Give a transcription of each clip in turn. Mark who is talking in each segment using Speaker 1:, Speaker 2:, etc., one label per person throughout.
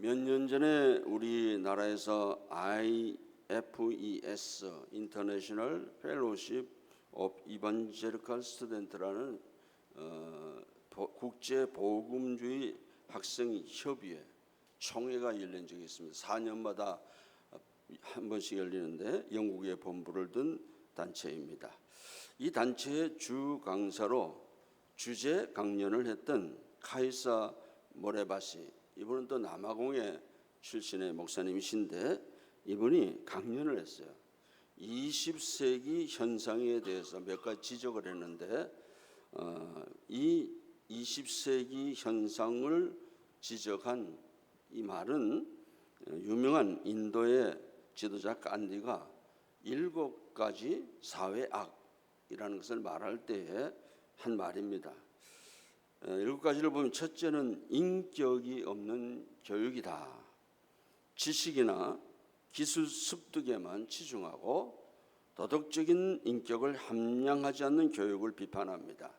Speaker 1: 몇 년 전에 우리나라에서 IFES International Fellowship of Evangelical Student라는 국제 복음주의 학생 협의회 총회가 열린 적이 있습니다. 4년마다 한 번씩 열리는데 영국에 본부를 둔 단체입니다. 이 단체의 주 강사로 주제 강연을 했던 카이사 모레바시, 이분은 또 남아공의 출신의 목사님이신데 이분이 강연을 했어요. 20세기 현상에 대해서 몇 가지 지적을 했는데 이 20세기 현상을 지적한 이 말은 유명한 인도의 지도자 간디가 7가지 사회악이라는 것을 말할 때에 한 말입니다. 7가지를 보면 첫째는 인격이 없는 교육이다. 지식이나 기술 습득에만 치중하고 도덕적인 인격을 함양하지 않는 교육을 비판합니다.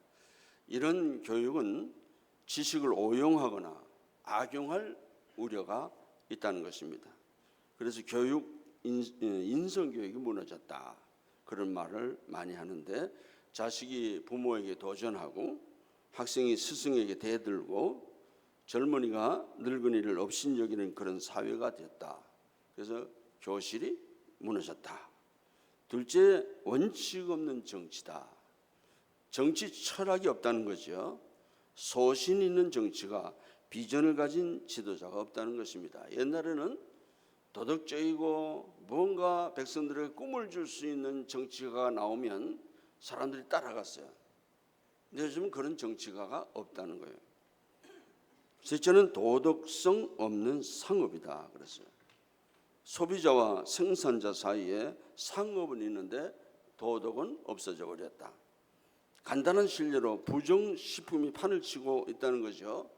Speaker 1: 이런 교육은 지식을 오용하거나 악용할 우려가 있다는 것입니다. 그래서 인성교육이 무너졌다, 그런 말을 많이 하는데, 자식이 부모에게 도전하고 학생이 스승에게 대들고 젊은이가 늙은이를 업신여기는 그런 사회가 됐다. 그래서 교실이 무너졌다. 둘째, 원칙 없는 정치다. 정치 철학이 없다는 거죠. 소신 있는 정치가 비전을 가진 지도자가 없다는 것입니다. 옛날에는 도덕적이고 뭔가 백성들에게 꿈을 줄 수 있는 정치가가 나오면 사람들이 따라갔어요. 근데 요즘은 그런 정치가가 없다는 거예요. 셋째는 도덕성 없는 상업이다 그랬어요. 소비자와 생산자 사이에 상업은 있는데 도덕은 없어져 버렸다. 간단한 실례로 부정식품이 판을 치고 있다는 거죠.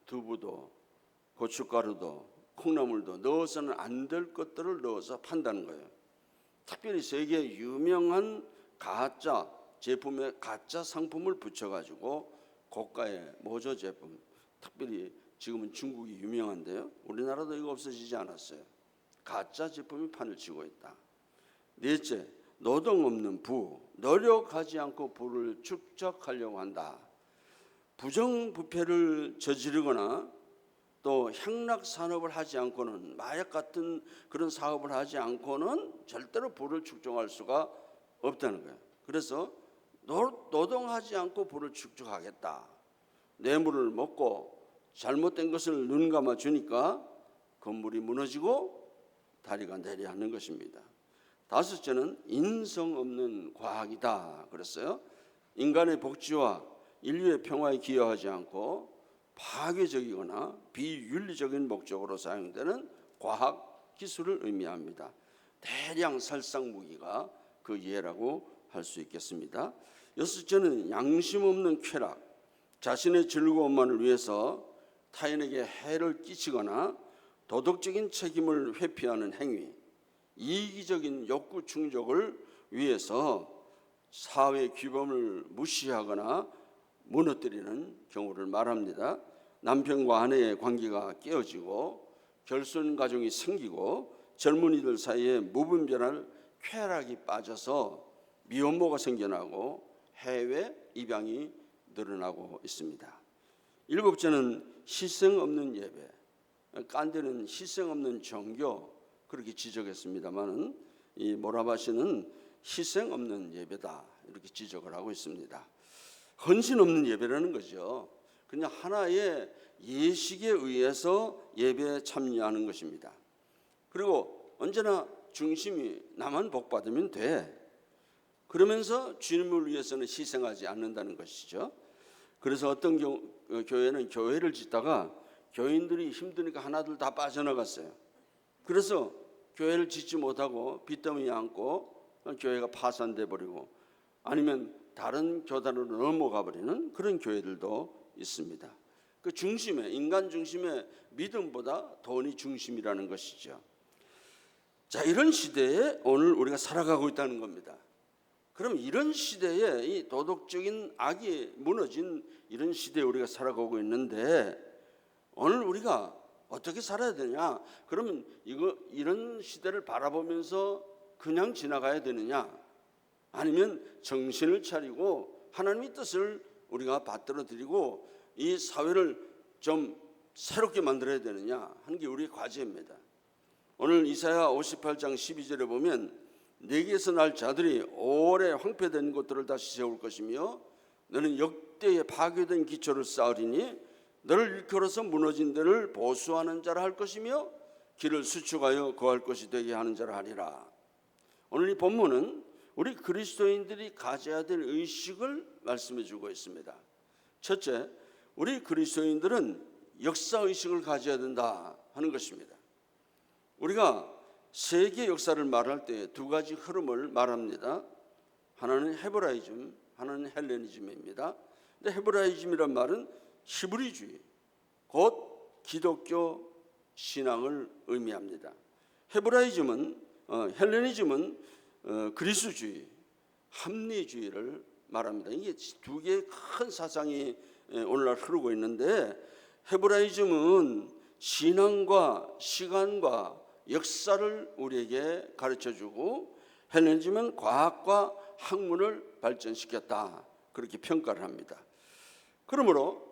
Speaker 1: 두부도 고춧가루도 콩나물도 넣어서는 안 될 것들을 넣어서 판다는 거예요. 특별히 세계 유명한 가짜 제품에 가짜 상품을 붙여가지고 고가의 모조 제품, 특별히 지금은 중국이 유명한데요, 우리나라도 이거 없어지지 않았어요. 가짜 제품이 판을 치고 있다. 넷째, 노동 없는 부, 노력하지 않고 부를 축적하려고 한다. 부정부패를 저지르거나 또 향락 산업을 하지 않고는, 마약 같은 그런 사업을 하지 않고는 절대로 부를 축적할 수가 없다는 거예요. 그래서 노동하지 않고 부를 축적하겠다. 뇌물을 먹고 잘못된 것을 눈 감아 주니까 건물이 무너지고 다리가 내려앉는 것입니다. 다섯째는 인성 없는 과학이다 그랬어요. 인간의 복지와 인류의 평화에 기여하지 않고 파괴적이거나 비윤리적인 목적으로 사용되는 과학 기술을 의미합니다. 대량 살상 무기가 그 예라고 할 수 있겠습니다. 여섯째는 양심 없는 쾌락, 자신의 즐거움만을 위해서 타인에게 해를 끼치거나 도덕적인 책임을 회피하는 행위, 이기적인 욕구 충족을 위해서 사회 규범을 무시하거나 무너뜨리는 경우를 말합니다. 남편과 아내의 관계가 깨어지고 결손 가정이 생기고 젊은이들 사이에 무분별한 쾌락이 빠져서 미혼모가 생겨나고 해외 입양이 늘어나고 있습니다. 일곱째는 희생 없는 예배, 깐디는 희생 없는 종교, 그렇게 지적했습니다만 이 모라바시는 희생 없는 예배다 이렇게 지적을 하고 있습니다. 헌신 없는 예배라는 거죠. 그냥 하나의 예식에 의해서 예배에 참여하는 것입니다. 그리고 언제나 중심이 나만 복 받으면 돼, 그러면서 주님을 위해서는 희생하지 않는다는 것이죠. 그래서 어떤 교회는 교회를 짓다가 교인들이 힘드니까 하나둘 다 빠져나갔어요. 그래서 교회를 짓지 못하고 빚더미 안고 교회가 파산돼 버리고 아니면 다른 교단으로 넘어가 버리는 그런 교회들도 있습니다. 그 중심에, 인간 중심의 믿음보다 돈이 중심이라는 것이죠. 자, 이런 시대에 오늘 우리가 살아가고 있다는 겁니다. 그럼 이런 시대에 이 도덕적인 악이 무너진 이런 시대에 우리가 살아가고 있는데, 오늘 우리가 어떻게 살아야 되냐? 그러면 이런 시대를 바라보면서 그냥 지나가야 되느냐? 아니면 정신을 차리고 하나님의 뜻을 우리가 받들어 드리고 이 사회를 좀 새롭게 만들어야 되느냐 하는 게 우리의 과제입니다. 오늘 이사야 58장 12절에 보면 내게서 날 자들이 오래 황폐된 곳들을 다시 세울 것이며 너는 역대에 파괴된 기초를 쌓으리니 너를 일컬어서 무너진 데를 보수하는 자라 할 것이며 길을 수축하여 거할 것이 되게 하는 자라 하리라. 오늘 이 본문은 우리 그리스도인들이 가져야 될 의식을 말씀해 주고 있습니다. 첫째, 우리 그리스도인들은 역사의식을 가져야 된다 하는 것입니다. 우리가 세계 역사를 말할 때 두 가지 흐름을 말합니다. 하나는 헤브라이즘, 하나는 헬레니즘입니다. 근데 헤브라이즘이란 말은 히브리주의, 곧 기독교 신앙을 의미합니다. 헬레니즘은 그리스주의, 합리주의를 말합니다. 이게 두 개의 큰 사상이 오늘날 흐르고 있는데 헤브라이즘은 신앙과 시간과 역사를 우리에게 가르쳐주고 헬레니즘은 과학과 학문을 발전시켰다 그렇게 평가를 합니다. 그러므로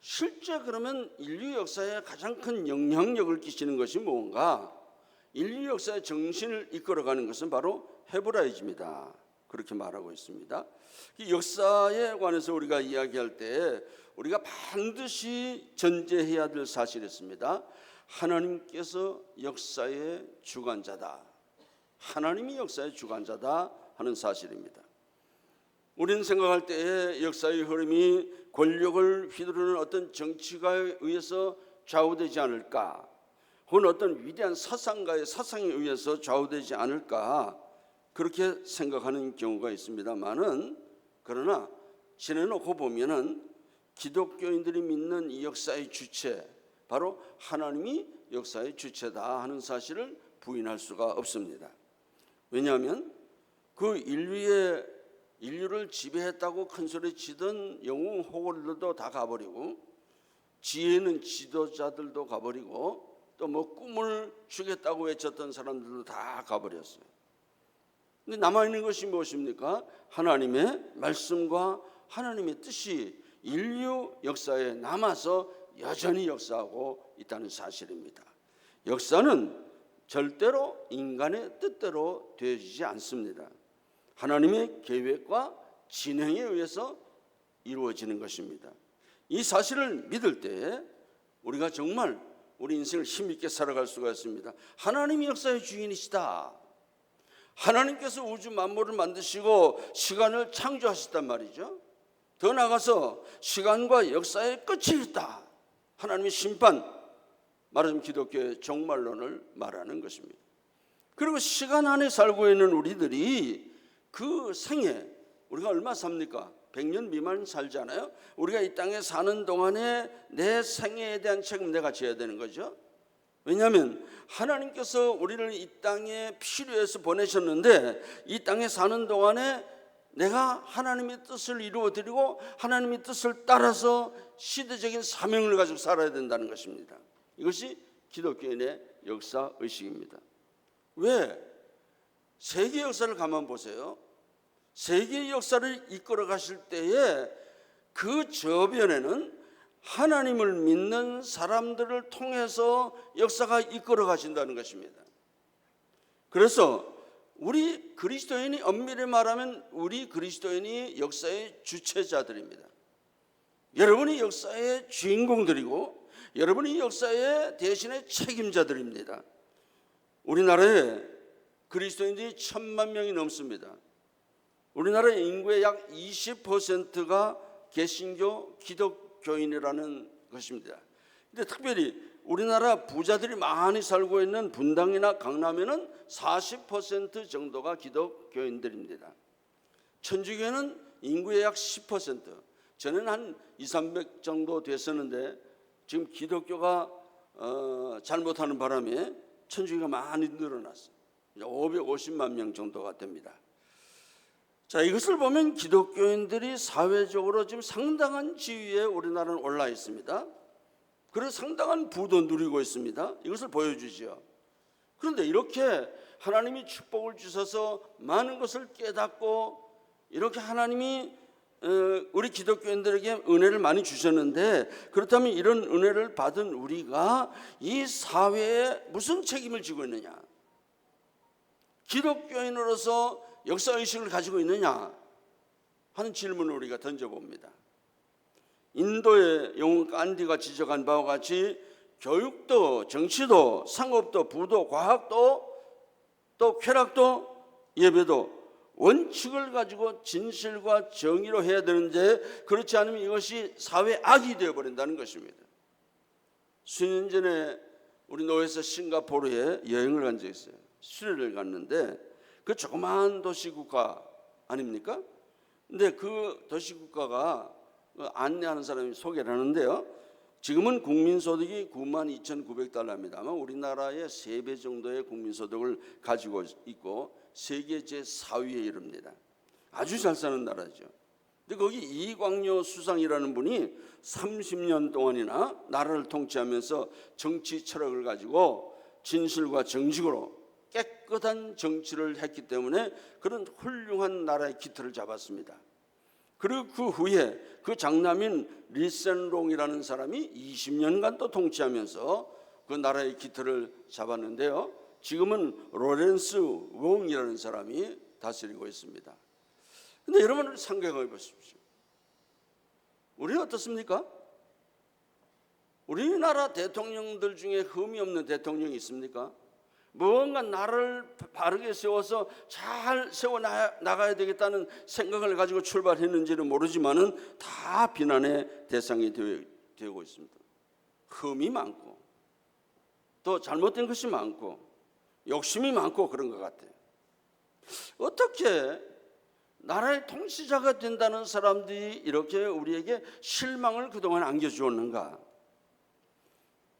Speaker 1: 실제 그러면 인류 역사에 가장 큰 영향력을 끼치는 것이 뭔가? 인류 역사의 정신을 이끌어가는 것은 바로 헤브라이즘이다 그렇게 말하고 있습니다. 이 역사에 관해서 우리가 이야기할 때 우리가 반드시 전제해야 될 사실이 있습니다. 하나님께서 역사의 주관자다. 하나님이 역사의 주관자다 하는 사실입니다. 우리는 생각할 때 역사의 흐름이 권력을 휘두르는 어떤 정치가에 의해서 좌우되지 않을까, 혹은 어떤 위대한 사상가의 사상에 의해서 좌우되지 않을까 그렇게 생각하는 경우가 있습니다만은, 그러나 지내놓고 보면은 기독교인들이 믿는 이 역사의 주체, 바로 하나님이 역사의 주체다 하는 사실을 부인할 수가 없습니다. 왜냐하면 그 인류를 지배했다고 큰소리 치던 영웅 호걸들도 다 가버리고, 지혜 있는 지도자들도 가버리고, 또 뭐 꿈을 주겠다고 외쳤던 사람들도 다 가버렸어요. 근데 남아있는 것이 무엇입니까? 하나님의 말씀과 하나님의 뜻이 인류 역사에 남아서 여전히 역사하고 있다는 사실입니다. 역사는 절대로 인간의 뜻대로 되어지지 않습니다. 하나님의 계획과 진행에 의해서 이루어지는 것입니다. 이 사실을 믿을 때 우리가 정말 우리 인생을 힘있게 살아갈 수가 있습니다. 하나님이 역사의 주인이시다. 하나님께서 우주 만물을 만드시고 시간을 창조하셨단 말이죠. 더 나아가서 시간과 역사의 끝이 있다. 하나님의 심판, 말하자면 기독교의 종말론을 말하는 것입니다. 그리고 시간 안에 살고 있는 우리들이 그 생에, 우리가 얼마 삽니까? 100년 미만 살잖아요. 우리가 이 땅에 사는 동안에 내 생애에 대한 책임 내가 져야 되는 거죠. 왜냐하면 하나님께서 우리를 이 땅에 필요해서 보내셨는데, 이 땅에 사는 동안에 내가 하나님의 뜻을 이루어드리고 하나님의 뜻을 따라서 시대적인 사명을 가지고 살아야 된다는 것입니다. 이것이 기독교인의 역사의식입니다. 왜? 세계 역사를 가만 보세요. 세계 역사를 이끌어 가실 때에 그 저변에는 하나님을 믿는 사람들을 통해서 역사가 이끌어 가신다는 것입니다. 그래서 우리 그리스도인이 엄밀히 말하면 우리 그리스도인이 역사의 주체자들입니다. 여러분이 역사의 주인공들이고 여러분이 역사의 대신의 책임자들입니다. 우리나라에 그리스도인들이 1000만 명이 넘습니다. 우리나라의 인구의 약 20%가 개신교 기독교인이라는 것입니다. 근데 특별히 우리나라 부자들이 많이 살고 있는 분당이나 강남에는 40% 정도가 기독교인들입니다. 천주교는 인구의 약 10%, 전에는 한 200-300 정도 됐었는데 지금 기독교가 잘못하는 바람에 천주교가 많이 늘어났어요. 550만 명 정도가 됩니다. 자, 이것을 보면 기독교인들이 사회적으로 지금 상당한 지위에 우리나라는 올라 있습니다. 그런 상당한 부도 누리고 있습니다. 이것을 보여주죠. 그런데 이렇게 하나님이 축복을 주셔서 많은 것을 깨닫고 이렇게 하나님이 우리 기독교인들에게 은혜를 많이 주셨는데, 그렇다면 이런 은혜를 받은 우리가 이 사회에 무슨 책임을 지고 있느냐, 기독교인으로서 역사의식을 가지고 있느냐 하는 질문을 우리가 던져봅니다. 인도의 영웅 간디가 지적한 바와 같이 교육도 정치도 상업도 부도 과학도 또 쾌락도 예배도 원칙을 가지고 진실과 정의로 해야 되는데, 그렇지 않으면 이것이 사회 악이 되어버린다는 것입니다. 수년 전에 우리 노회에서 싱가포르에 여행을 간 적이 있어요. 수련을 갔는데 그 조그마한 도시국가 아닙니까? 근데 그 도시국가가 안내하는 사람이 소개를 하는데요, 지금은 국민소득이 92,900달러입니다. 아마 우리나라의 3배 정도의 국민소득을 가지고 있고 세계 제4위에 이릅니다. 아주 잘 사는 나라죠. 근데 거기 이광요 수상이라는 분이 30년 동안이나 나라를 통치하면서 정치 철학을 가지고 진실과 정직으로 깨끗한 정치를 했기 때문에 그런 훌륭한 나라의 기틀을 잡았습니다. 그리고 그 후에 그 장남인 리센롱이라는 사람이 20년간 또 통치하면서 그 나라의 기틀을 잡았는데요, 지금은 로렌스 웡이라는 사람이 다스리고 있습니다. 그런데 여러분 생각해 보십시오. 우리는 어떻습니까? 우리나라 대통령들 중에 흠이 없는 대통령이 있습니까? 무언가 나라를 바르게 세워서 잘 세워나가야 되겠다는 생각을 가지고 출발했는지는 모르지만은 다 비난의 대상이 되고 있습니다. 흠이 많고 또 잘못된 것이 많고 욕심이 많고 그런 것 같아요. 어떻게 나라의 통치자가 된다는 사람들이 이렇게 우리에게 실망을 그동안 안겨주었는가?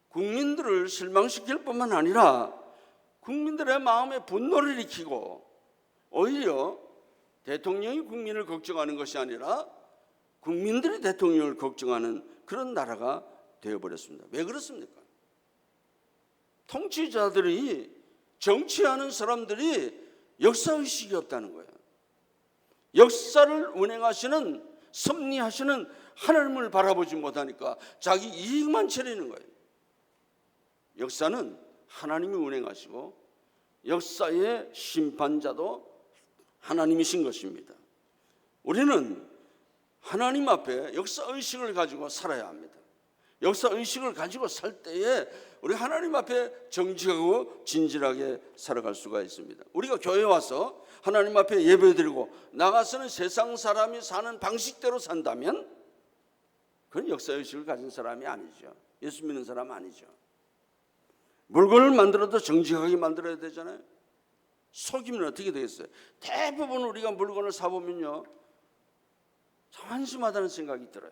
Speaker 1: 국민들을 실망시킬 뿐만 아니라 국민들의 마음에 분노를 일으키고, 오히려 대통령이 국민을 걱정하는 것이 아니라 국민들이 대통령을 걱정하는 그런 나라가 되어버렸습니다. 왜 그렇습니까? 통치자들이, 정치하는 사람들이 역사의식이 없다는 거예요. 역사를 운행하시는, 섭리하시는 하나님을 바라보지 못하니까 자기 이익만 차리는 거예요. 역사는 하나님이 운행하시고 역사의 심판자도 하나님이신 것입니다. 우리는 하나님 앞에 역사의식을 가지고 살아야 합니다. 역사의식을 가지고 살 때에 우리 하나님 앞에 정직하고 진실하게 살아갈 수가 있습니다. 우리가 교회에 와서 하나님 앞에 예배드리고 나가서는 세상 사람이 사는 방식대로 산다면 그건 역사의식을 가진 사람이 아니죠. 예수 믿는 사람 아니죠. 물건을 만들어도 정직하게 만들어야 되잖아요. 속이면 어떻게 되겠어요? 대부분 우리가 물건을 사보면요, 참 한심하다는 생각이 들어요.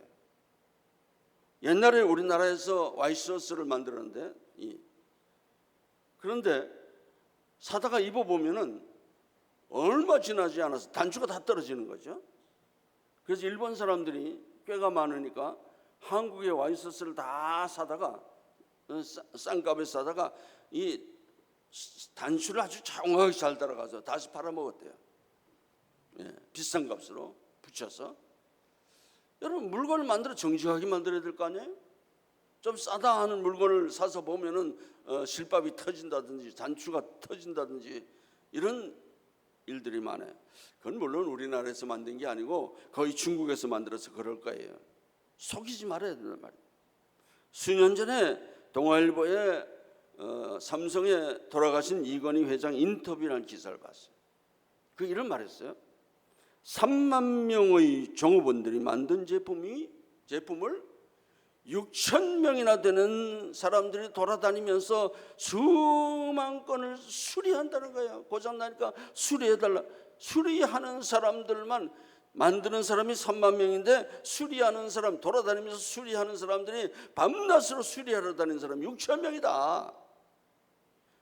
Speaker 1: 옛날에 우리나라에서 와이셔츠를 만들었는데, 그런데 사다가 입어보면은 얼마 지나지 않아서 단추가 다 떨어지는 거죠. 그래서 일본 사람들이 꽤가 많으니까 한국의 와이셔츠를 다 사다가 싼 값에 사다가 이 단추를 아주 정확하게 잘 따라가서 다시 팔아먹었대요. 비싼 값으로 붙여서. 여러분, 물건을 만들어 정직하게 만들어야 될 거 아니에요? 좀 싸다 하는 물건을 사서 보면은 실밥이 터진다든지 단추가 터진다든지 이런 일들이 많아요. 그건 물론 우리나라에서 만든 게 아니고 거의 중국에서 만들어서 그럴 거예요. 속이지 말아야 된단 말이에요. 수년 전에 동아일보에 삼성에 돌아가신 이건희 회장 인터뷰라는 기사를 봤어요. 그 이런 말했어요. 3만 명의 종업원들이 만든 제품을 6천 명이나 되는 사람들이 돌아다니면서 수만 건을 수리한다는 거예요. 고장나니까 수리해달라. 수리하는 사람들만, 만드는 사람이 3만 명인데 수리하는 사람, 돌아다니면서 수리하는 사람들이 밤낮으로 수리하러 다니는 사람이 6천 명이다.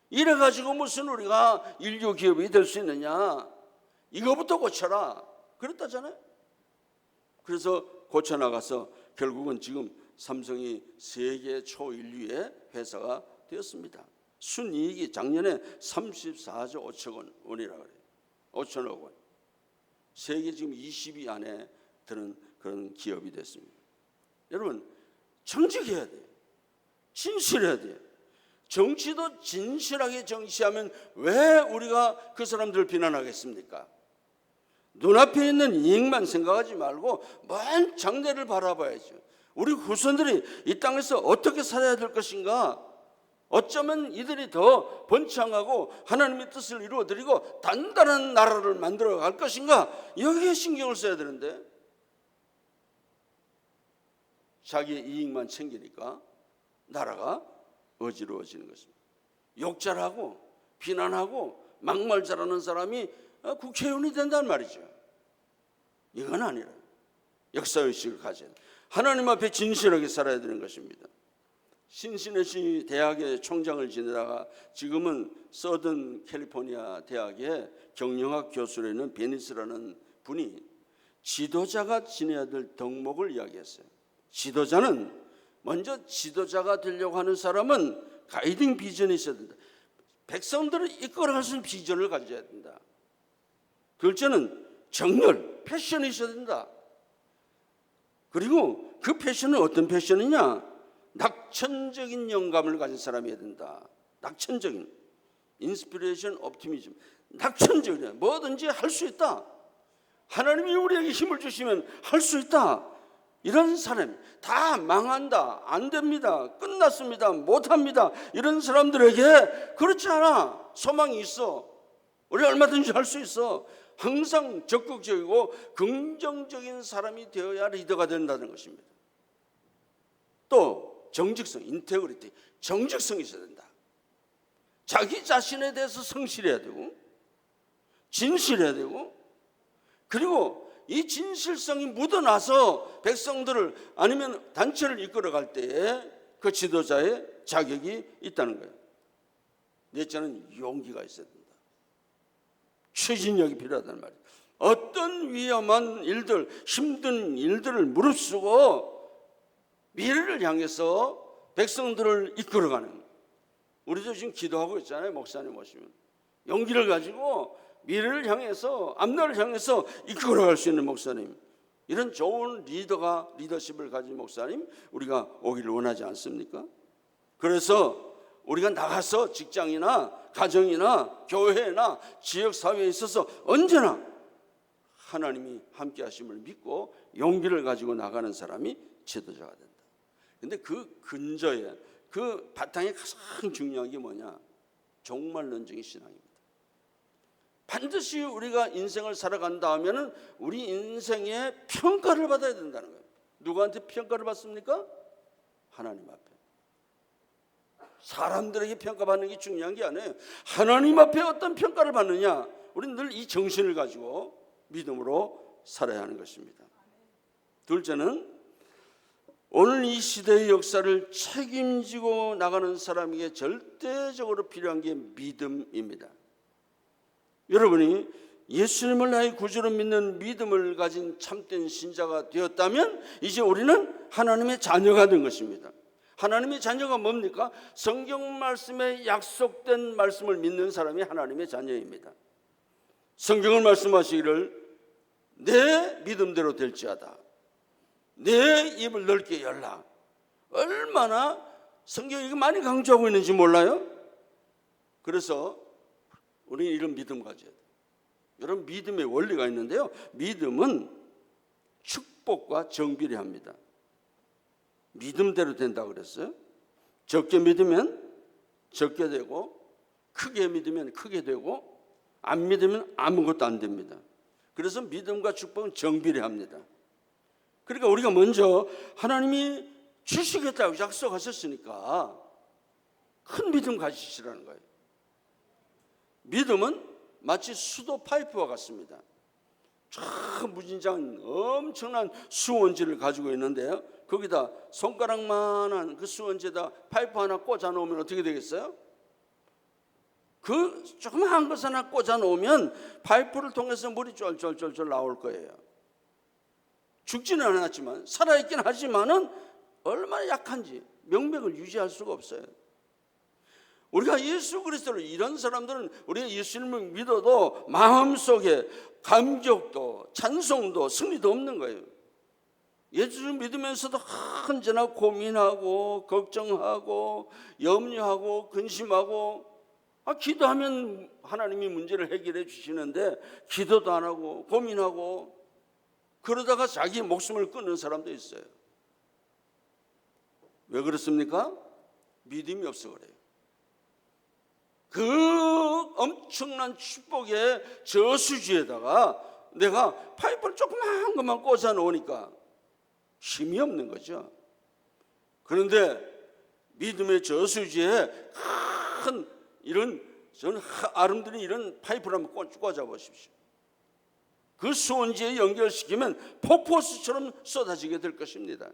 Speaker 1: 이래가지고 무슨 우리가 인류 기업이 될 수 있느냐? 이거부터 고쳐라. 그랬다잖아요. 그래서 고쳐나가서 결국은 지금 삼성이 세계 초인류의 회사가 되었습니다. 순이익이 작년에 34조 5천 원이라고 그래요. 5천억 원. 세계 지금 20위 안에 드는 그런 기업이 됐습니다. 여러분, 정직해야 돼요. 진실해야 돼요. 정치도 진실하게 정치하면 왜 우리가 그 사람들을 비난하겠습니까? 눈앞에 있는 이익만 생각하지 말고 먼 장래를 바라봐야죠. 우리 후손들이 이 땅에서 어떻게 살아야 될 것인가? 어쩌면 이들이 더 번창하고 하나님의 뜻을 이루어드리고 단단한 나라를 만들어 갈 것인가? 여기에 신경을 써야 되는데 자기의 이익만 챙기니까 나라가 어지러워지는 것입니다. 욕잘하고 비난하고 막말 잘하는 사람이 국회의원이 된단 말이죠. 이건 아니라 역사의식을 가져야 돼. 하나님 앞에 진실하게 살아야 되는 것입니다. 신시내시 대학의 총장을 지내다가 지금은 서든 캘리포니아 대학의 경영학 교수로 있는 베니스라는 분이 지도자가 지내야 될 덕목을 이야기했어요. 지도자는 먼저 지도자가 되려고 하는 사람은 가이딩 비전이 있어야 된다. 백성들을 이끌어갈 수 있는 비전을 가져야 된다. 둘째는 정열, 패션이 있어야 된다. 그리고 그 패션은 어떤 패션이냐? 낙천적인 영감을 가진 사람이어야 된다. 낙천적인 인스피레이션 옵티미즘. 낙천적이야. 뭐든지 할 수 있다. 하나님이 우리에게 힘을 주시면 할 수 있다. 이런 사람, 다 망한다, 안 됩니다, 끝났습니다, 못합니다, 이런 사람들에게 그렇지 않아. 소망이 있어. 우리 얼마든지 할 수 있어. 항상 적극적이고 긍정적인 사람이 되어야 리더가 된다는 것입니다. 또 정직성, 인테그리티, 정직성이 있어야 된다. 자기 자신에 대해서 성실해야 되고 진실해야 되고, 그리고 이 진실성이 묻어나서 백성들을 아니면 단체를 이끌어갈 때에 그 지도자의 자격이 있다는 거예요. 넷째는 용기가 있어야 된다. 추진력이 필요하다는 말이에요. 어떤 위험한 일들, 힘든 일들을 무릅쓰고 미래를 향해서 백성들을 이끌어가는, 우리도 지금 기도하고 있잖아요. 목사님 오시면 용기를 가지고 미래를 향해서, 앞날을 향해서 이끌어갈 수 있는 목사님, 이런 좋은 리더십을 가진 목사님 우리가 오기를 원하지 않습니까? 그래서 우리가 나가서 직장이나 가정이나 교회나 지역사회에 있어서 언제나 하나님이 함께 하심을 믿고 용기를 가지고 나가는 사람이 지도자가 된다. 근데 그 근저에, 그 바탕에 가장 중요한 게 뭐냐? 종말론적인 신앙입니다. 반드시 우리가 인생을 살아간다 하면은 우리 인생의 평가를 받아야 된다는 거예요. 누구한테 평가를 받습니까? 하나님 앞에. 사람들에게 평가받는 게 중요한 게 아니에요. 하나님 앞에 어떤 평가를 받느냐, 우리는 늘 이 정신을 가지고 믿음으로 살아야 하는 것입니다. 둘째는 오늘 이 시대의 역사를 책임지고 나가는 사람에게 절대적으로 필요한 게 믿음입니다. 여러분이 예수님을 나의 구주로 믿는 믿음을 가진 참된 신자가 되었다면 이제 우리는 하나님의 자녀가 된 것입니다. 하나님의 자녀가 뭡니까? 성경 말씀에 약속된 말씀을 믿는 사람이 하나님의 자녀입니다. 성경을 말씀하시기를 내 믿음대로 될지어다, 내 입을 넓게 열라. 얼마나 성경이 이거 많이 강조하고 있는지 몰라요? 그래서 우리는 이런 믿음 가져야 돼요. 여러분, 믿음의 원리가 있는데요, 믿음은 축복과 정비례 합니다. 믿음대로 된다고 그랬어요. 적게 믿으면 적게 되고, 크게 믿으면 크게 되고, 안 믿으면 아무것도 안 됩니다. 그래서 믿음과 축복은 정비례합니다. 그러니까 우리가 먼저 하나님이 주시겠다고 약속하셨으니까 큰 믿음 가지시라는 거예요. 믿음은 마치 수도 파이프와 같습니다. 저 무진장 엄청난 수원지를 가지고 있는데요, 거기다 손가락만한 그 수원지에다 파이프 하나 꽂아 놓으면 어떻게 되겠어요? 그 조그마한 것 하나 꽂아 놓으면 파이프를 통해서 물이 쫄쫄쫄쫄 나올 거예요. 죽지는 않았지만, 살아있긴 하지만은 얼마나 약한지 명맥을 유지할 수가 없어요. 우리가 예수 그리스도를, 이런 사람들은 우리가 예수님을 믿어도 마음속에 감격도 찬송도 승리도 없는 거예요. 예수를 믿으면서도 언제나 고민하고 걱정하고 염려하고 근심하고, 기도하면 하나님이 문제를 해결해 주시는데 기도도 안 하고 고민하고 그러다가 자기 목숨을 끊는 사람도 있어요. 왜 그렇습니까? 믿음이 없어 그래요. 그 엄청난 축복의 저수지에다가 내가 파이프를 조그만 것만 꽂아 놓으니까 힘이 없는 거죠. 그런데 믿음의 저수지에 큰 이런, 저는 아름드린 이런 파이프를 한번 꽂아 보십시오. 그 수온지에 연결시키면 폭포수처럼 쏟아지게 될 것입니다.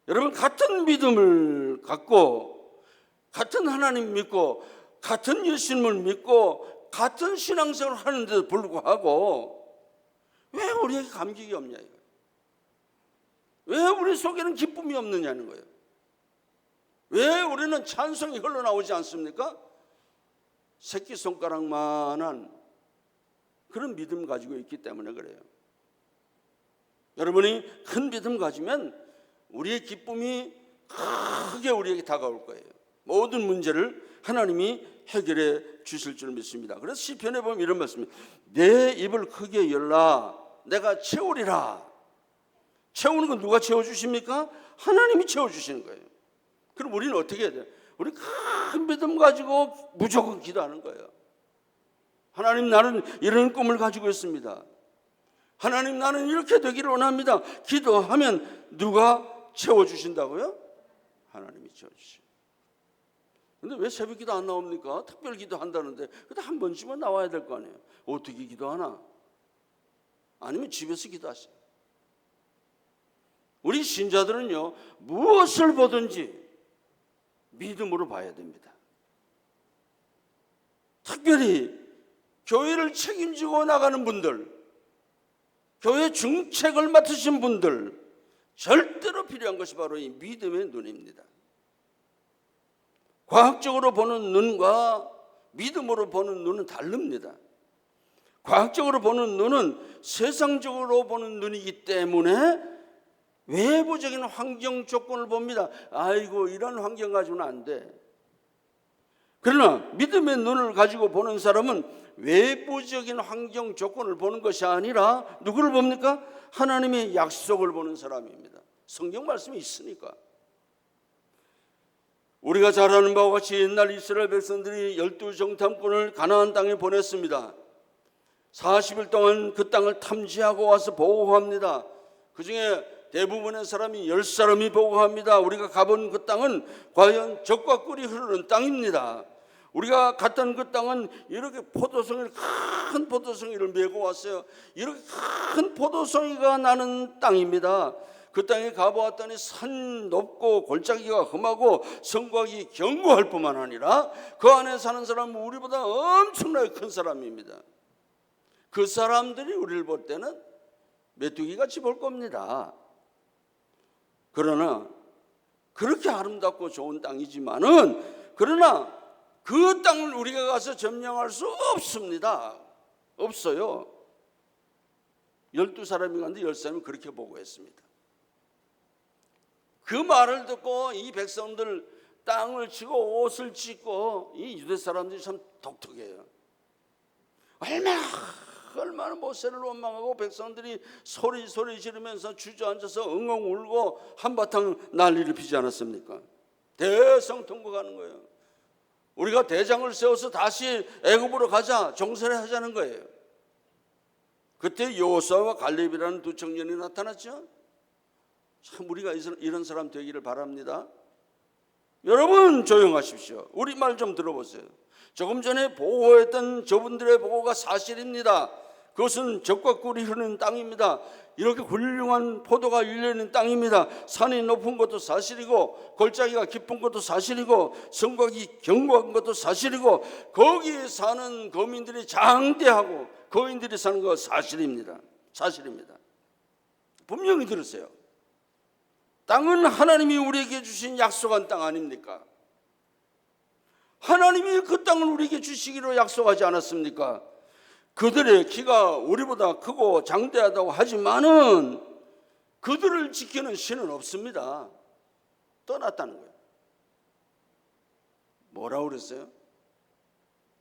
Speaker 1: 여러분, 같은 믿음을 갖고 같은 하나님 믿고 같은 예수님을 믿고 같은 신앙생활을 하는데도 불구하고 왜 우리에게 감격이 없냐 이거예요. 왜 우리 속에는 기쁨이 없느냐는 거예요. 왜 우리는 찬송이 흘러나오지 않습니까? 새끼손가락만한 그런 믿음 가지고 있기 때문에 그래요. 여러분이 큰 믿음 가지면 우리의 기쁨이 크게 우리에게 다가올 거예요. 모든 문제를 하나님이 해결해 주실 줄 믿습니다. 그래서 시편에 보면 이런 말씀입니다. 내 입을 크게 열라 내가 채우리라. 채우는 건 누가 채워주십니까? 하나님이 채워주시는 거예요. 그럼 우리는 어떻게 해야 돼요? 우리 큰 믿음 가지고 무조건 기도하는 거예요. 하나님, 나는 이런 꿈을 가지고 있습니다. 하나님, 나는 이렇게 되기를 원합니다. 기도하면 누가 채워주신다고요? 하나님이 채워주시죠. 근데 왜 새벽 기도 안 나옵니까? 특별 기도 한다는데 그때 한 번쯤은 나와야 될 거 아니에요. 어떻게 기도하나? 아니면 집에서 기도하세요. 우리 신자들은요, 무엇을 보든지 믿음으로 봐야 됩니다. 특별히 교회를 책임지고 나가는 분들, 교회 중책을 맡으신 분들, 절대로 필요한 것이 바로 이 믿음의 눈입니다. 과학적으로 보는 눈과 믿음으로 보는 눈은 다릅니다. 과학적으로 보는 눈은 세상적으로 보는 눈이기 때문에 외부적인 환경 조건을 봅니다. 아이고, 이런 환경 가지고는 안 돼. 그러나 믿음의 눈을 가지고 보는 사람은 외부적인 환경 조건을 보는 것이 아니라 누구를 봅니까? 하나님의 약속을 보는 사람입니다. 성경 말씀이 있으니까. 우리가 잘 아는 바와 같이 옛날 이스라엘 백성들이 12정탐꾼을 가나안 땅에 보냈습니다. 40일 동안 그 땅을 탐지하고 와서 보고합니다. 그 중에 대부분의 사람이 10사람이 보고합니다. 우리가 가본 그 땅은 과연 젖과 꿀이 흐르는 땅입니다. 우리가 갔던 그 땅은 이렇게 큰 포도송이를 메고 왔어요. 이렇게 큰 포도송이가 나는 땅입니다. 그 땅에 가보았더니 산 높고 골짜기가 험하고 성곽이 견고할 뿐만 아니라 그 안에 사는 사람은 우리보다 엄청나게 큰 사람입니다. 그 사람들이 우리를 볼 때는 메뚜기같이 볼 겁니다. 그러나 그렇게 아름답고 좋은 땅이지만은, 그러나 그 땅을 우리가 가서 점령할 수 없습니다. 없어요. 12사람이 갔는데 10사람이 그렇게 보고했습니다. 그 말을 듣고 이 백성들 땅을 치고 옷을 찢고, 이 유대 사람들이 참 독특해요. 얼마나 모세를 원망하고 백성들이 소리 지르면서 주저앉아서 엉엉 울고 한바탕 난리를 피지 않았습니까? 대성통곡하는 거예요. 우리가 대장을 세워서 다시 애굽으로 가자, 종살이 하자는 거예요. 그때 여호수아와 갈렙이라는 두 청년이 나타났죠. 참 우리가 이런 사람 되기를 바랍니다. 여러분 조용하십시오. 우리 말 좀 들어보세요. 조금 전에 보고했던 저분들의 보고가 사실입니다. 그것은 젖과 꿀이 흐르는 땅입니다. 이렇게 훌륭한 포도가 열려있는 땅입니다. 산이 높은 것도 사실이고 골짜기가 깊은 것도 사실이고 성곽이 견고한 것도 사실이고 거기에 사는 거민들이 장대하고 거인들이 사는 것 사실입니다. 분명히 들으세요. 땅은 하나님이 우리에게 주신 약속한 땅 아닙니까? 하나님이 그 땅을 우리에게 주시기로 약속하지 않았습니까? 그들의 키가 우리보다 크고 장대하다고 하지만은 그들을 지키는 신은 없습니다. 떠났다는 거예요. 뭐라고 그랬어요?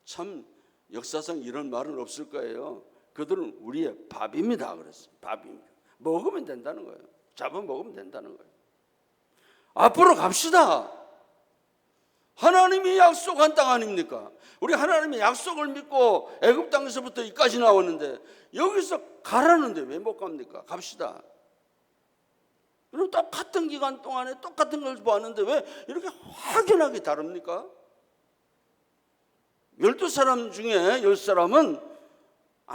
Speaker 1: 참 역사상 이런 말은 없을 거예요. 그들은 우리의 밥입니다 그랬어요. 밥입니다. 먹으면 된다는 거예요. 잡아먹으면 된다는 거예요. 앞으로 갑시다. 하나님이 약속한 땅 아닙니까? 우리 하나님의 약속을 믿고 애굽 땅에서부터 이까지 나왔는데 여기서 가라는데 왜 못 갑니까? 갑시다. 그럼 똑같은 기간 동안에 똑같은 걸 보았는데 왜 이렇게 확연하게 다릅니까? 12사람 중에 10사람은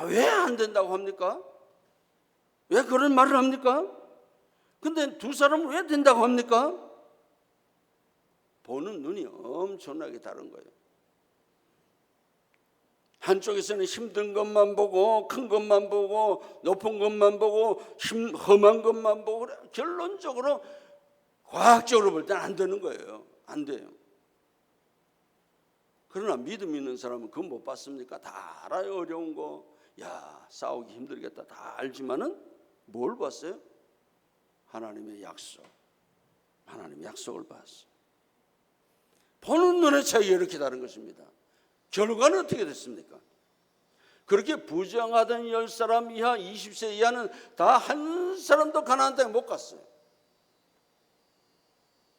Speaker 1: 왜 안 된다고 합니까? 왜 그런 말을 합니까? 근데 2사람은 왜 된다고 합니까? 보는 눈이 엄청나게 다른 거예요. 한쪽에서는 힘든 것만 보고 큰 것만 보고 높은 것만 보고 험한 것만 보고 결론적으로 과학적으로 볼 때는 안 되는 거예요. 안 돼요. 그러나 믿음 있는 사람은 그건 못 봤습니까? 다 알아요. 어려운 거. 야, 싸우기 힘들겠다. 다 알지만은 뭘 봤어요? 하나님의 약속. 하나님의 약속을 봤어요. 보는 눈의 차이가 이렇게 다른 것입니다. 결과는 어떻게 됐습니까? 그렇게 부정하던 10사람 이하 20세 이하는 다 한 사람도 가나안 땅에 못 갔어요.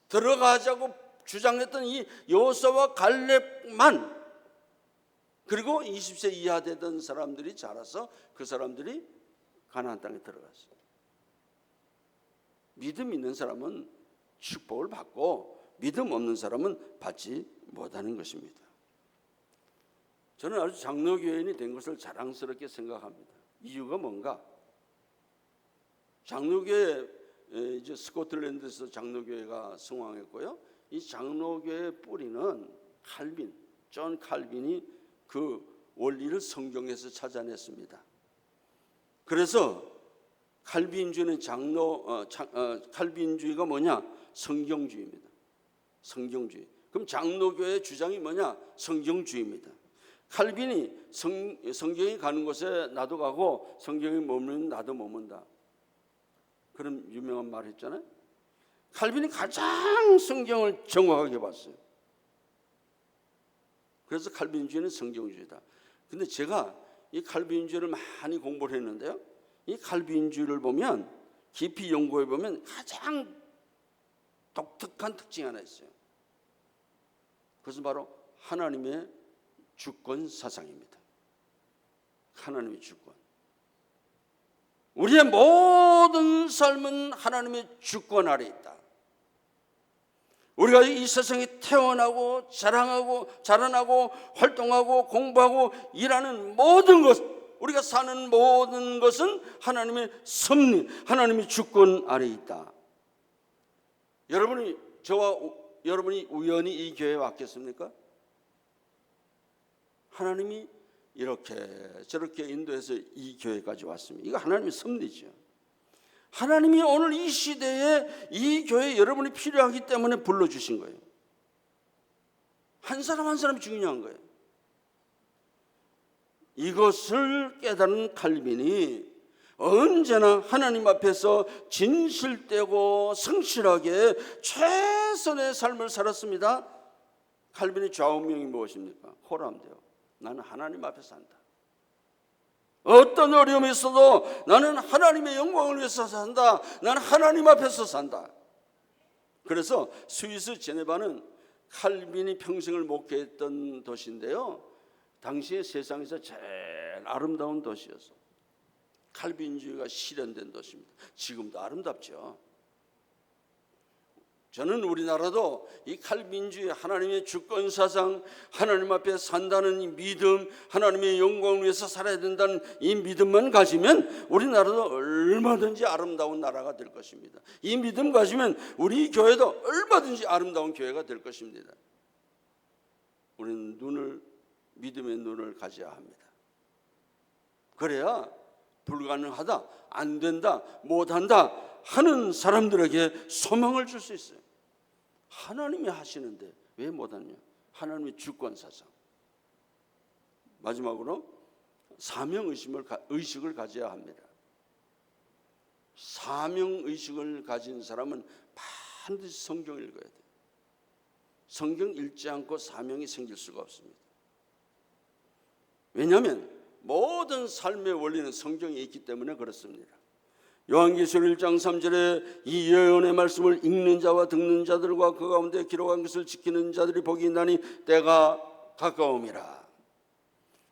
Speaker 1: 들어가자고 주장했던 이 여호수아와 갈렙만, 그리고 20세 이하 되던 사람들이 자라서 그 사람들이 가나안 땅에 들어갔어요. 믿음 있는 사람은 축복을 받고 믿음 없는 사람은 받지 못하는 것입니다. 저는 아주 장로교인이 된 것을 자랑스럽게 생각합니다. 이유가 뭔가? 장로교회, 이제 스코틀랜드에서 장로교회가 성황했고요. 이 장로교회의 뿌리는 칼빈, 존 칼빈이 그 원리를 성경에서 찾아냈습니다. 그래서 칼빈주의는 칼빈주의가 뭐냐? 성경주의입니다. 성경주의. 그럼 장로교회의 주장이 뭐냐? 성경주의입니다. 칼빈이 성경이 가는 곳에 나도 가고 성경이 머무르면 나도 머문다. 그런 유명한 말 했잖아요. 칼빈이 가장 성경을 정확하게 봤어요. 그래서 칼빈주의는 성경주의다. 근데 제가 이 칼빈주의를 많이 공부를 했는데요. 이 칼빈주의를 보면 깊이 연구해 보면 가장 독특한 특징이 하나 있어요. 그것은 바로 하나님의 주권 사상입니다. 하나님의 주권. 우리의 모든 삶은 하나님의 주권 아래 있다. 우리가 이 세상에 태어나고 자라나고 활동하고 공부하고 일하는 모든 것, 우리가 사는 모든 것은 하나님의 섭리, 하나님의 주권 아래 있다. 여러분이 우연히 이 교회에 왔겠습니까? 하나님이 이렇게 저렇게 인도해서 이 교회까지 왔습니다. 이거 하나님의 섭리죠. 하나님이 오늘 이 시대에 이 교회에 여러분이 필요하기 때문에 불러주신 거예요. 한 사람 한 사람이 중요한 거예요. 이것을 깨달은 칼빈이 언제나 하나님 앞에서 진실되고 성실하게 최선의 삶을 살았습니다. 칼빈의 좌우명이 무엇입니까? 호람돼요. 나는 하나님 앞에 산다. 어떤 어려움이 있어도 나는 하나님의 영광을 위해서 산다. 나는 하나님 앞에서 산다. 그래서 스위스 제네바는 칼빈이 평생을 목회했던 도시인데요. 당시에 세상에서 제일 아름다운 도시였어. 칼빈주의가 실현된 도시입니다. 지금도 아름답죠. 저는 우리나라도 이 칼빈주의, 하나님의 주권 사상, 하나님 앞에 산다는 이 믿음, 하나님의 영광을 위해서 살아야 된다는 이 믿음만 가지면 우리나라도 얼마든지 아름다운 나라가 될 것입니다. 이 믿음 가지면 우리 교회도 얼마든지 아름다운 교회가 될 것입니다. 우리는 믿음의 눈을 가져야 합니다. 그래야 불가능하다, 안 된다, 못한다 하는 사람들에게 소망을 줄 수 있어요. 하나님이 하시는데 왜 못하냐? 하나님의 주권사상. 마지막으로 사명의식을 가져야 합니다. 사명의식을 가진 사람은 반드시 성경을 읽어야 돼요. 성경 읽지 않고 사명이 생길 수가 없습니다. 왜냐하면 모든 삶의 원리는 성경에 있기 때문에 그렇습니다. 요한계시록 1장 3절에 이 예언의 말씀을 읽는 자와 듣는 자들과 그 가운데 기록한 것을 지키는 자들이 복이 있나니 때가 가까움이라.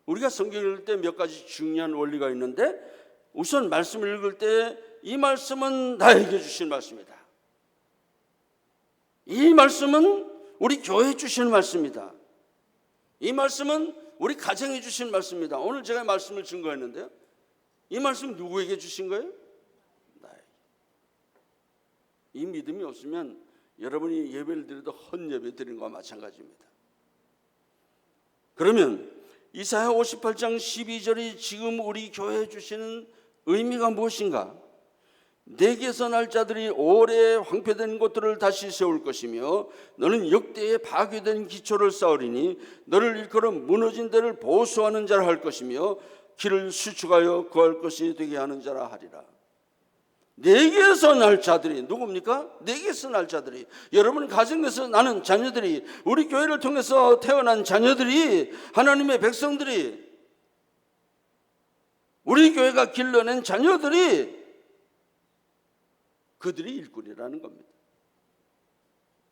Speaker 1: 우리가 성경을 읽을 때 몇 가지 중요한 원리가 있는데, 우선 말씀을 읽을 때 이 말씀은 나에게 주신 말씀이다. 이 말씀은 우리 교회에 주신 말씀이다. 이 말씀은 우리 가정에 주신 말씀이다. 오늘 제가 말씀을 증거했는데요, 이 말씀 누구에게 주신 거예요? 나에게. 이 믿음이 없으면 여러분이 예배를 드려도 헛예배 드리는 것과 마찬가지입니다. 그러면 이사야 58장 12절이 지금 우리 교회에 주시는 의미가 무엇인가? 내게서 날 자들이 오래 황폐된 곳들을 다시 세울 것이며 너는 역대에 파괴된 기초를 쌓으리니 너를 일컬어 무너진 데를 보수하는 자라 할 것이며 길을 수축하여 거할 것이 되게 하는 자라 하리라. 내게서 날 자들이 누굽니까? 내게서 날 자들이, 여러분 가정에서 나는 자녀들이, 우리 교회를 통해서 태어난 자녀들이, 하나님의 백성들이, 우리 교회가 길러낸 자녀들이, 그들이 일꾼이라는 겁니다.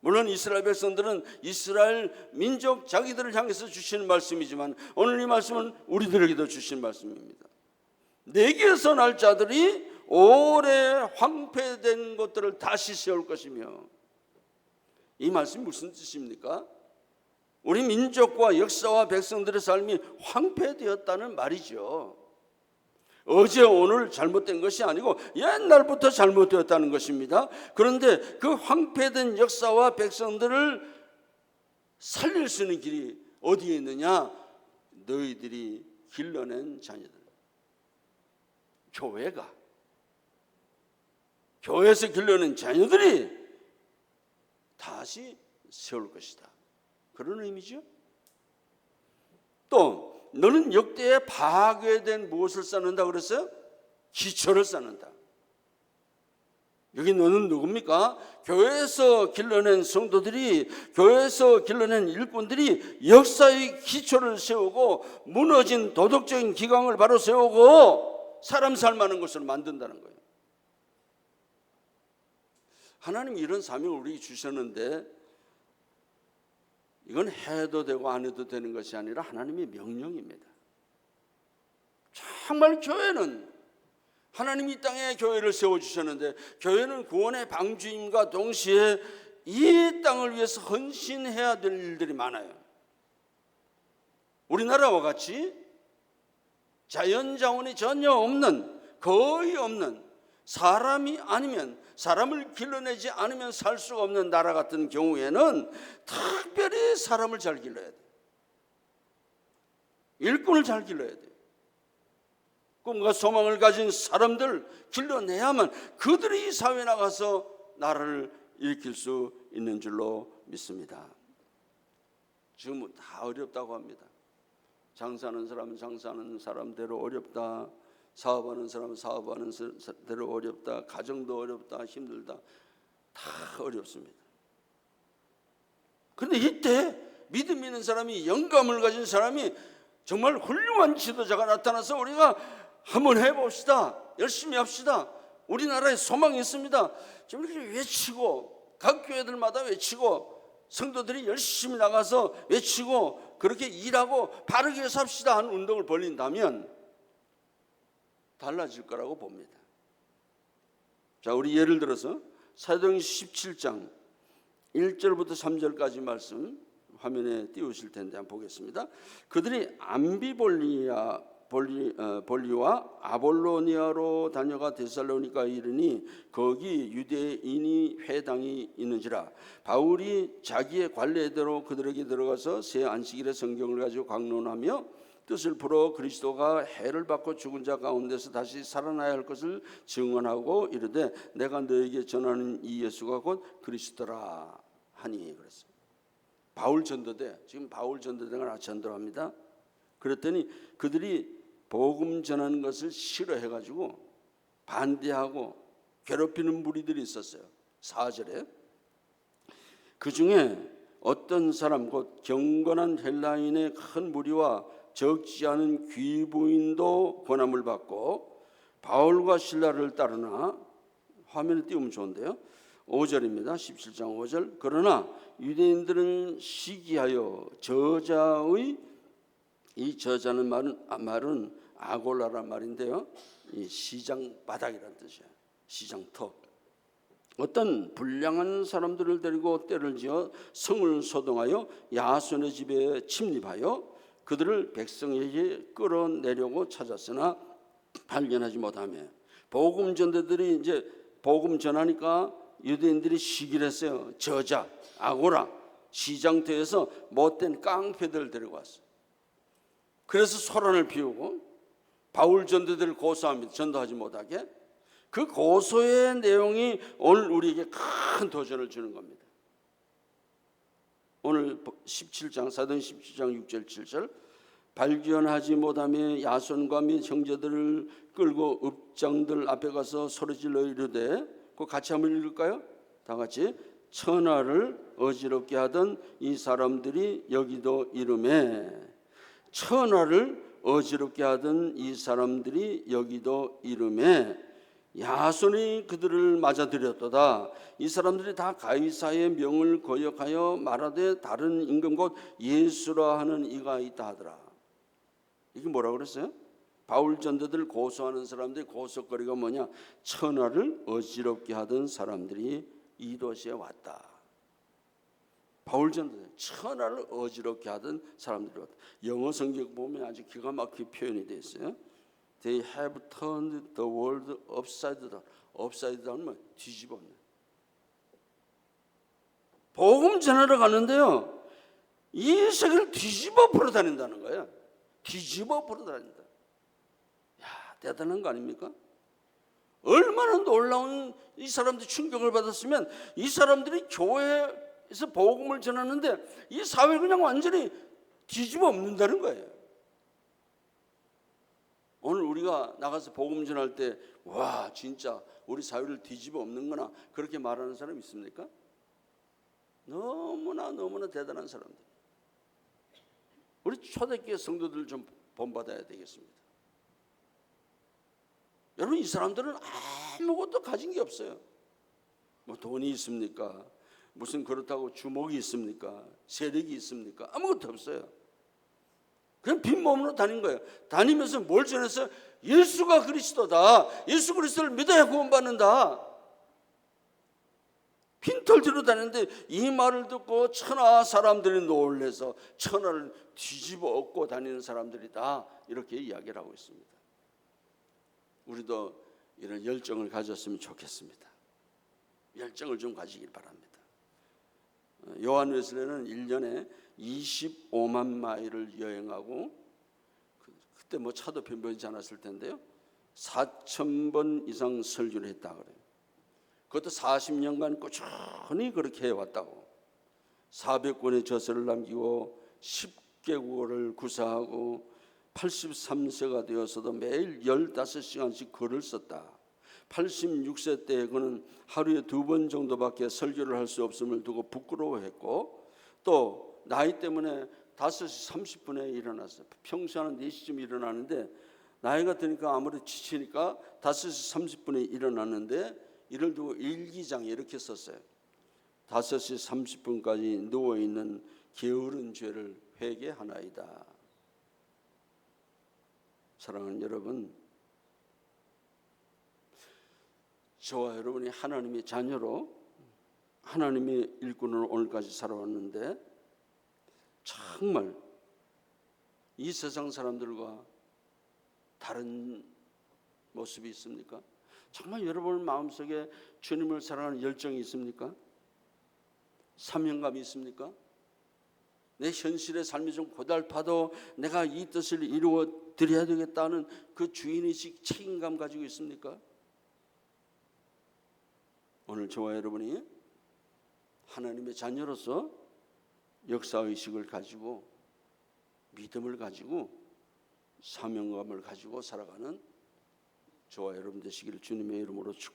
Speaker 1: 물론 이스라엘 백성들은 이스라엘 민족 자기들을 향해서 주시는 말씀이지만 오늘 이 말씀은 우리들에게도 주신 말씀입니다. 내게서 날 자들이 오래 황폐된 것들을 다시 세울 것이며, 이 말씀이 무슨 뜻입니까? 우리 민족과 역사와 백성들의 삶이 황폐되었다는 말이죠. 어제 오늘 잘못된 것이 아니고 옛날부터 잘못되었다는 것입니다. 그런데 그 황폐된 역사와 백성들을 살릴 수 있는 길이 어디에 있느냐? 너희들이 길러낸 자녀들, 교회에서 길러낸 자녀들이 다시 세울 것이다. 그런 의미죠. 또 너는 역대에 파괴된 무엇을 쌓는다 그랬어요? 기초를 쌓는다. 여기 너는 누굽니까? 교회에서 길러낸 성도들이, 교회에서 길러낸 일꾼들이 역사의 기초를 세우고 무너진 도덕적인 기강을 바로 세우고 사람 살만한 것을 만든다는 거예요. 하나님이 이런 사명을 우리에게 주셨는데 이건 해도 되고 안 해도 되는 것이 아니라 하나님의 명령입니다. 정말 교회는, 하나님이 이 땅에 교회를 세워주셨는데 교회는 구원의 방주임과 동시에 이 땅을 위해서 헌신해야 될 일들이 많아요. 우리나라와 같이 자연자원이 전혀 없는, 거의 없는, 사람이 아니면, 사람을 길러내지 않으면 살 수가 없는 나라 같은 경우에는 특별히 사람을 잘 길러야 돼요. 일꾼을 잘 길러야 돼요. 꿈과 소망을 가진 사람들 길러내야만 그들이 이 사회에 나가서 나라를 일으킬 수 있는 줄로 믿습니다. 지금은 다 어렵다고 합니다. 장사하는 사람은 장사하는 사람대로 어렵다, 사업하는 사람은 사업하는 대로 어렵다, 가정도 어렵다, 힘들다, 다 어렵습니다. 그런데 이때 믿음 있는 사람이, 영감을 가진 사람이, 정말 훌륭한 지도자가 나타나서 우리가 한번 해봅시다, 열심히 합시다, 우리나라에 소망이 있습니다, 지금 이렇게 외치고, 각 교회들마다 외치고, 성도들이 열심히 나가서 외치고 그렇게 일하고 바르게 삽시다 하는 운동을 벌린다면 달라질 거라고 봅니다. 자, 우리 예를 들어서 사도행전 17장 1절부터 3절까지 말씀 화면에 띄우실 텐데 한번 보겠습니다. 그들이 암비볼리와 아볼로니아로 다녀가 데살로니가 이르니 거기 유대인이 회당이 있는지라. 바울이 자기의 관례대로 그들에게 들어가서 새 안식일에 성경을 가지고 강론하며 뜻을 풀어 그리스도가 해를 받고 죽은 자 가운데서 다시 살아나야 할 것을 증언하고 이르되 내가 너에게 전하는 이 예수가 곧 그리스도라 하니 그랬어요. 바울 전도대, 지금 바울 전도대가 전도합니다. 그랬더니 그들이 복음 전하는 것을 싫어해가지고 반대하고 괴롭히는 무리들이 있었어요. 4절에 그 중에 어떤 사람 곧 경건한 헬라인의 큰 무리와 적지 않은 귀부인도 권함을 받고 바울과 실라를 따르나, 화면에 띄우면 좋은데요, 5절입니다. 17장 5절. 그러나 유대인들은 시기하여 저자의, 이 저자는 말은 아골라란 말인데요, 이 시장 바닥이라는 뜻이에요. 시장터. 어떤 불량한 사람들을 데리고 때를 지어 성을 소동하여 야손의 집에 침입하여 그들을 백성에게 끌어내려고 찾았으나 발견하지 못하며, 복음 전도들이 이제 복음 전하니까 유대인들이 시기를 했어요. 저자, 아고라, 시장터에서 못된 깡패들 데리고 왔어요. 그래서 소란을 피우고 바울 전도들을 고소합니다. 전도하지 못하게. 그 고소의 내용이 오늘 우리에게 큰 도전을 주는 겁니다. 오늘 17장, 사도행 17장 6절 7절. 발견하지 못하며 야손과 및 형제들을 끌고 읍장들 앞에 가서 소리질러 이르되, 그 같이 한번 읽을까요? 다 같이. 천하를 어지럽게 하던 이 사람들이 여기도 이르매, 천하를 어지럽게 하던 이 사람들이 여기도 이르매 야손이 그들을 맞아들였도다. 이 사람들이 다 가이사의 명을 거역하여 말하되 다른 임금 곧 예수라 하는 이가 있다 하더라. 이게 뭐라고 그랬어요? 바울 전도들 고소하는 사람들의 고소거리가 뭐냐? 천하를 어지럽게 하던 사람들이 이 도시에 왔다. 바울 전도들 천하를 어지럽게 하던 사람들이 왔다. 영어 성경 보면 아주 기가 막히게 표현이 되어 있어요. They have turned the world upside down. upside down은 뒤집었네. 복음 전하러 가는데요, 이 세계를 뒤집어 풀어 다닌다는 거예요. 뒤집어 풀어 다닌다. 야, 대단한 거 아닙니까? 얼마나 놀라운, 이 사람들이 충격을 받았으면 이 사람들이 교회에서 복음을 전하는데 이 사회를 그냥 완전히 뒤집어 엎는다는 거예요. 오늘 우리가 나가서 복음 전할 때 와, 진짜 우리 사회를 뒤집어 엎는구나 그렇게 말하는 사람 있습니까? 너무나 대단한 사람들. 우리 초대교회 성도들 좀 본받아야 되겠습니다. 여러분, 이 사람들은 아무것도 가진 게 없어요. 뭐 돈이 있습니까? 무슨 그렇다고 주목이 있습니까? 세력이 있습니까? 아무것도 없어요. 그냥 빈몸으로 다닌 거예요. 다니면서 뭘 전했어요? 예수가 그리스도다. 예수 그리스도를 믿어야 구원받는다. 빈털 들고 다니는데 이 말을 듣고 천하 사람들이 놀래서 천하를 뒤집어 엎고 다니는 사람들이다, 이렇게 이야기를 하고 있습니다. 우리도 이런 열정을 가졌으면 좋겠습니다. 열정을 좀 가지길 바랍니다. 요한 웨슬레는 1년에 25만 마일을 여행하고, 그때 뭐 차도 편변하지 않았을 텐데요, 4,000번 이상 설교를 했다 그래요. 그것도 40년간 꾸준히 그렇게 해왔다고. 400권의 저서를 남기고 10개국어를 구사하고 83세가 되어서도 매일 15시간씩 글을 썼다. 86세 때 그는 하루에 2번 정도밖에 설교를 할 수 없음을 두고 부끄러워했고, 또 나이 때문에 5시 30분에 일어났어요. 평소 한 4시쯤 일어나는데 나이가 드니까 아무래도 지치니까 5시 30분에 일어났는데 이를 두고 일기장에 이렇게 썼어요. 5시 30분까지 누워있는 게으른 죄를 회개하나이다. 사랑하는 여러분, 저와 여러분이 하나님의 자녀로 하나님의 일꾼으로 오늘까지 살아왔는데 정말 이 세상 사람들과 다른 모습이 있습니까? 정말 여러분 마음속에 주님을 사랑하는 열정이 있습니까? 사명감이 있습니까? 내 현실의 삶이 좀 고달파도 내가 이 뜻을 이루어 드려야 되겠다는 그 주인의식, 책임감 가지고 있습니까? 오늘 저와 여러분이 하나님의 자녀로서 역사의식을 가지고 믿음을 가지고 사명감을 가지고 살아가는 저와 여러분 되시기를 주님의 이름으로 축복합니다.